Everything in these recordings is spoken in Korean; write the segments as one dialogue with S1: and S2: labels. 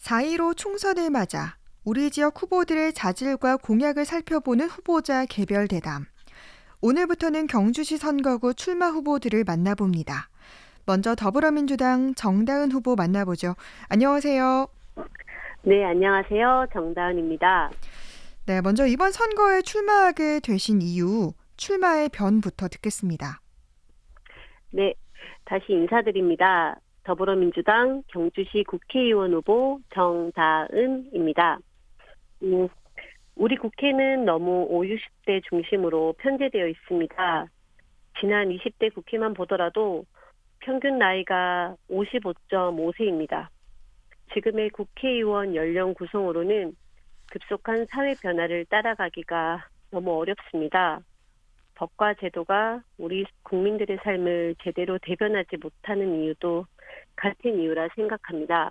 S1: 4.15 총선을 맞아 우리 지역 후보들의 자질과 공약을 살펴보는 후보자 개별 대담. 오늘부터는 경주시 선거구 출마 후보들을 만나봅니다. 먼저 더불어민주당 정다은 후보 만나보죠. 안녕하세요.
S2: 네, 안녕하세요. 정다은입니다.
S1: 네, 먼저 이번 선거에 출마하게 되신 이유, 출마의 변부터 듣겠습니다.
S2: 네, 다시 인사드립니다. 더불어민주당 경주시 국회의원 후보 정다은입니다. 우리 국회는 너무 5, 60대 중심으로 편제되어 있습니다. 지난 20대 국회만 보더라도 평균 나이가 55.5세입니다. 지금의 국회의원 연령 구성으로는 급속한 사회 변화를 따라가기가 너무 어렵습니다. 법과 제도가 우리 국민들의 삶을 제대로 대변하지 못하는 이유도 같은 이유라 생각합니다.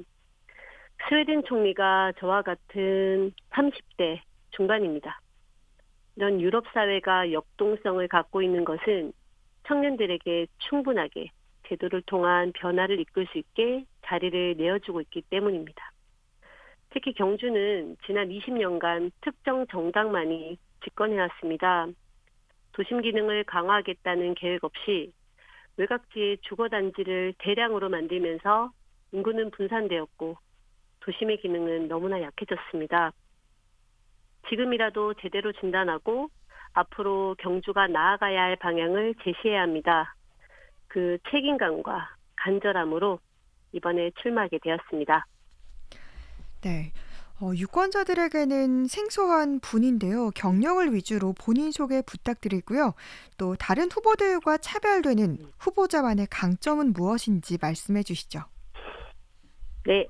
S2: 스웨덴 총리가 저와 같은 30대 중반입니다. 이런 유럽 사회가 역동성을 갖고 있는 것은 청년들에게 충분하게 제도를 통한 변화를 이끌 수 있게 자리를 내어주고 있기 때문입니다. 특히 경주는 지난 20년간 특정 정당만이 집권해왔습니다. 도심 기능을 강화하겠다는 계획 없이 외곽지의 주거단지를 대량으로 만들면서 인구는 분산되었고 도심의 기능은 너무나 약해졌습니다. 지금이라도 제대로 진단하고 앞으로 경주가 나아가야 할 방향을 제시해야 합니다. 그 책임감과 간절함으로 이번에 출마하게 되었습니다.
S1: 네. 유권자들에게는 생소한 분인데요. 경력을 위주로 본인 소개 부탁드리고요. 또 다른 후보들과 차별되는 후보자만의 강점은 무엇인지 말씀해 주시죠.
S2: 네,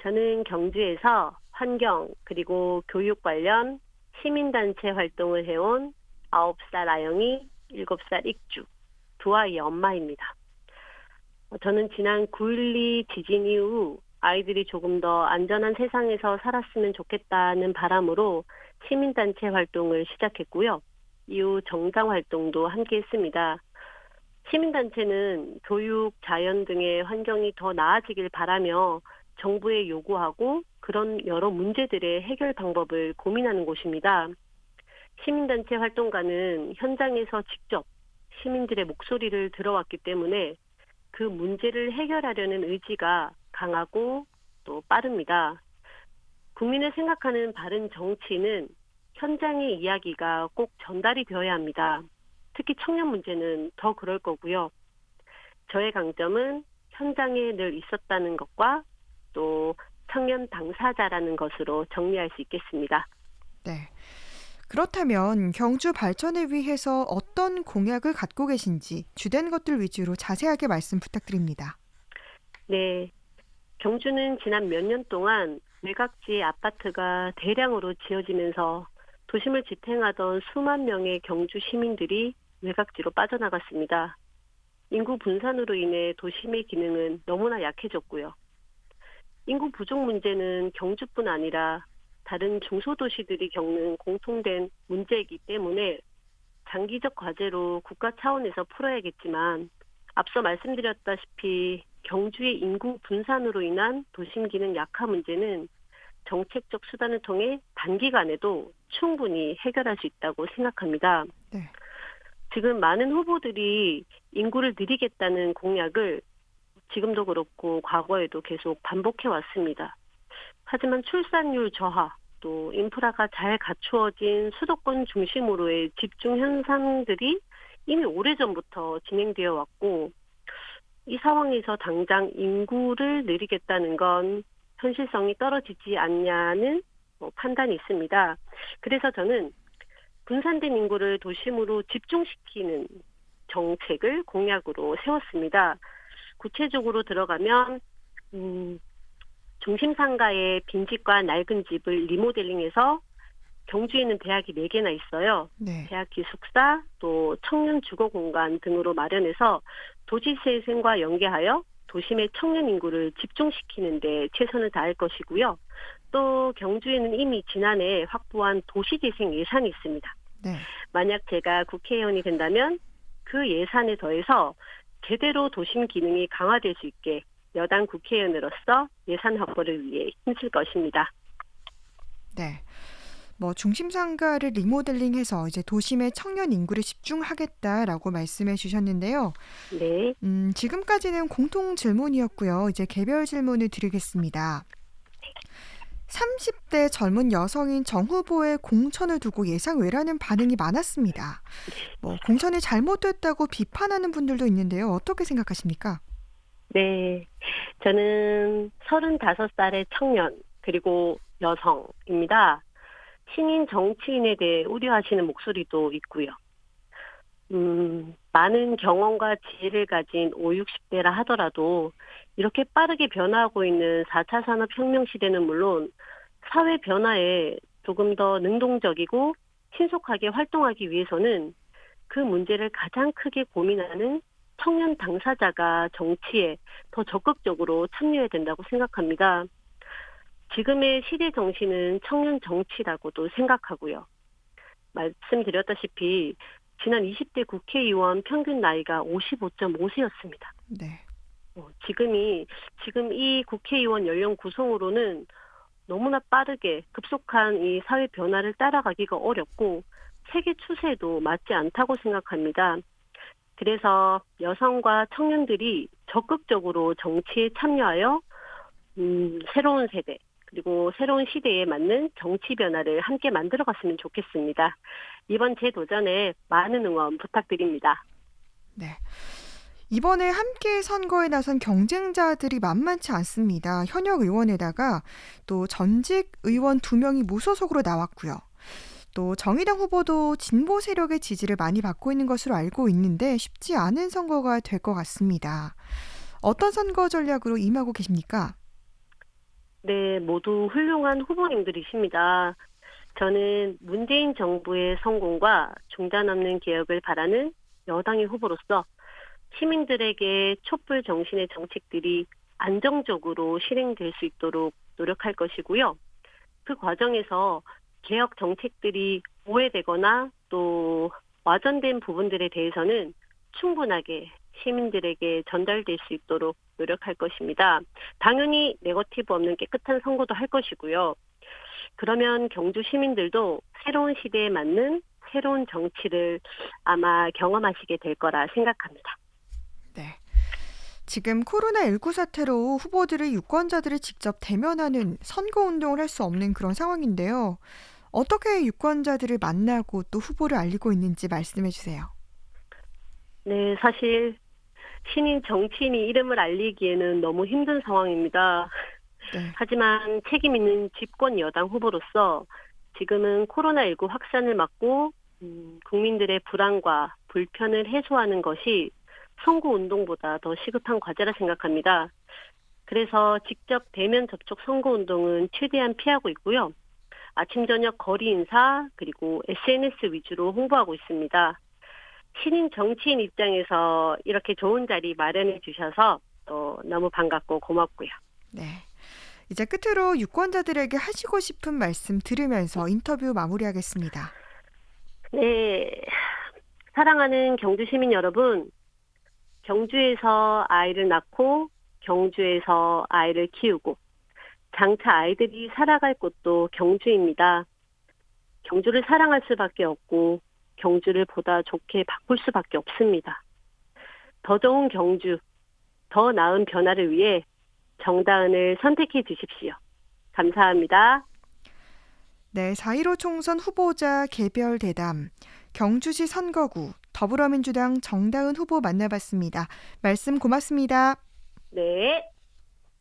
S2: 저는 경주에서 환경 그리고 교육 관련 시민단체 활동을 해온 9살 아영이 7살 익주 두 아이의 엄마입니다. 저는 지난 9.12 지진 이후 아이들이 조금 더 안전한 세상에서 살았으면 좋겠다는 바람으로 시민단체 활동을 시작했고요. 이후 정당 활동도 함께 했습니다. 시민단체는 교육, 자연 등의 환경이 더 나아지길 바라며 정부에 요구하고 그런 여러 문제들의 해결 방법을 고민하는 곳입니다. 시민단체 활동가는 현장에서 직접 시민들의 목소리를 들어왔기 때문에 그 문제를 해결하려는 의지가 강하고 또 빠릅니다. 국민을 생각하는 바른 정치는 현장의 이야기가 꼭 전달이 되어야 합니다. 특히 청년 문제는 더 그럴 거고요. 저의 강점은 현장에 늘 있었다는 것과 또 청년 당사자라는 것으로 정리할 수 있겠습니다.
S1: 네. 그렇다면 경주 발전을 위해서 어떤 공약을 갖고 계신지 주된 것들 위주로 자세하게 말씀 부탁드립니다.
S2: 네, 경주는 지난 몇 년 동안 외곽지의 아파트가 대량으로 지어지면서 도심을 지탱하던 수만 명의 경주 시민들이 외곽지로 빠져나갔습니다. 인구 분산으로 인해 도심의 기능은 너무나 약해졌고요. 인구 부족 문제는 경주뿐 아니라 다른 중소도시들이 겪는 공통된 문제이기 때문에 장기적 과제로 국가 차원에서 풀어야겠지만 앞서 말씀드렸다시피 경주의 인구 분산으로 인한 도심 기능 약화 문제는 정책적 수단을 통해 단기간에도 충분히 해결할 수 있다고 생각합니다.
S1: 네.
S2: 지금 많은 후보들이 인구를 늘리겠다는 공약을 지금도 그렇고 과거에도 계속 반복해 왔습니다. 하지만 출산율 저하, 또 인프라가 잘 갖추어진 수도권 중심으로의 집중 현상들이 이미 오래전부터 진행되어 왔고 이 상황에서 당장 인구를 늘리겠다는 건 현실성이 떨어지지 않냐는 판단이 있습니다. 그래서 저는 분산된 인구를 도심으로 집중시키는 정책을 공약으로 세웠습니다. 구체적으로 들어가면 중심 상가의 빈집과 낡은 집을 리모델링해서 경주에는 대학이 4개나 있어요.
S1: 네.
S2: 대학 기숙사, 또 청년 주거 공간 등으로 마련해서 도시재생과 연계하여 도심의 청년 인구를 집중시키는 데 최선을 다할 것이고요. 또 경주에는 이미 지난해 확보한 도시재생 예산이 있습니다.
S1: 네.
S2: 만약 제가 국회의원이 된다면 그 예산에 더해서 제대로 도심 기능이 강화될 수 있게 여당 국회의원으로서 예산 확보를 위해 힘쓸 것입니다.
S1: 네. 중심 상가를 리모델링해서 이제 도심의 청년 인구를 집중하겠다라고 말씀해 주셨는데요.
S2: 네.
S1: 지금까지는 공통 질문이었고요. 이제 개별 질문을 드리겠습니다. 30대 젊은 여성인 정 후보의 공천을 두고 예상외라는 반응이 많았습니다. 공천이 잘못됐다고 비판하는 분들도 있는데요. 어떻게 생각하십니까?
S2: 네. 저는 35살의 청년, 그리고 여성입니다. 신인 정치인에 대해 우려하시는 목소리도 있고요. 많은 경험과 지혜를 가진 5, 60대라 하더라도 이렇게 빠르게 변화하고 있는 4차 산업혁명 시대는 물론 사회 변화에 조금 더 능동적이고 신속하게 활동하기 위해서는 그 문제를 가장 크게 고민하는 청년 당사자가 정치에 더 적극적으로 참여해야 된다고 생각합니다. 지금의 시대 정신은 청년 정치라고도 생각하고요. 말씀드렸다시피 지난 20대 국회의원 평균 나이가 55.5세였습니다.
S1: 네.
S2: 지금 이 국회의원 연령 구성으로는 너무나 빠르게 급속한 이 사회 변화를 따라가기가 어렵고 세계 추세도 맞지 않다고 생각합니다. 그래서 여성과 청년들이 적극적으로 정치에 참여하여 새로운 세대 그리고 새로운 시대에 맞는 정치 변화를 함께 만들어갔으면 좋겠습니다. 이번 제 도전에 많은 응원 부탁드립니다.
S1: 네. 이번에 함께 선거에 나선 경쟁자들이 만만치 않습니다. 현역 의원에다가 또 전직 의원 2명이 무소속으로 나왔고요. 또 정의당 후보도 진보 세력의 지지를 많이 받고 있는 것으로 알고 있는데 쉽지 않은 선거가 될 것 같습니다. 어떤 선거 전략으로 임하고 계십니까?
S2: 네, 모두 훌륭한 후보님들이십니다. 저는 문재인 정부의 성공과 중단 없는 개혁을 바라는 여당의 후보로서 시민들에게 촛불 정신의 정책들이 안정적으로 실행될 수 있도록 노력할 것이고요. 그 과정에서 개혁 정책들이 오해되거나 또 와전된 부분들에 대해서는 충분하게 시민들에게 전달될 수 있도록 노력할 것입니다. 당연히 네거티브 없는 깨끗한 선거도 할 것이고요. 그러면 경주 시민들도 새로운 시대에 맞는 새로운 정치를 아마 경험하시게 될 거라 생각합니다.
S1: 네. 지금 코로나19 사태로 후보들이 유권자들을 직접 대면하는 선거운동을 할 수 없는 그런 상황인데요. 어떻게 유권자들을 만나고 또 후보를 알리고 있는지 말씀해 주세요.
S2: 네, 사실 신인 정치인이 이름을 알리기에는 너무 힘든 상황입니다.
S1: 네.
S2: 하지만 책임 있는 집권 여당 후보로서 지금은 코로나19 확산을 막고 국민들의 불안과 불편을 해소하는 것이 선거운동보다 더 시급한 과제라 생각합니다. 그래서 직접 대면 접촉 선거운동은 최대한 피하고 있고요. 아침 저녁 거리 인사 그리고 SNS 위주로 홍보하고 있습니다. 신인 정치인 입장에서 이렇게 좋은 자리 마련해 주셔서 또 너무 반갑고 고맙고요.
S1: 네. 이제 끝으로 유권자들에게 하시고 싶은 말씀 들으면서 인터뷰 마무리하겠습니다.
S2: 네, 사랑하는 경주 시민 여러분, 경주에서 아이를 낳고 경주에서 아이를 키우고 장차 아이들이 살아갈 곳도 경주입니다. 경주를 사랑할 수밖에 없고 경주를 보다 좋게 바꿀 수밖에 없습니다. 더 좋은 경주, 더 나은 변화를 위해 정다은을 선택해 주십시오. 감사합니다.
S1: 네, 4.15 총선 후보자 개별 대담, 경주시 선거구, 더불어민주당 정다은 후보 만나봤습니다. 말씀 고맙습니다.
S2: 네.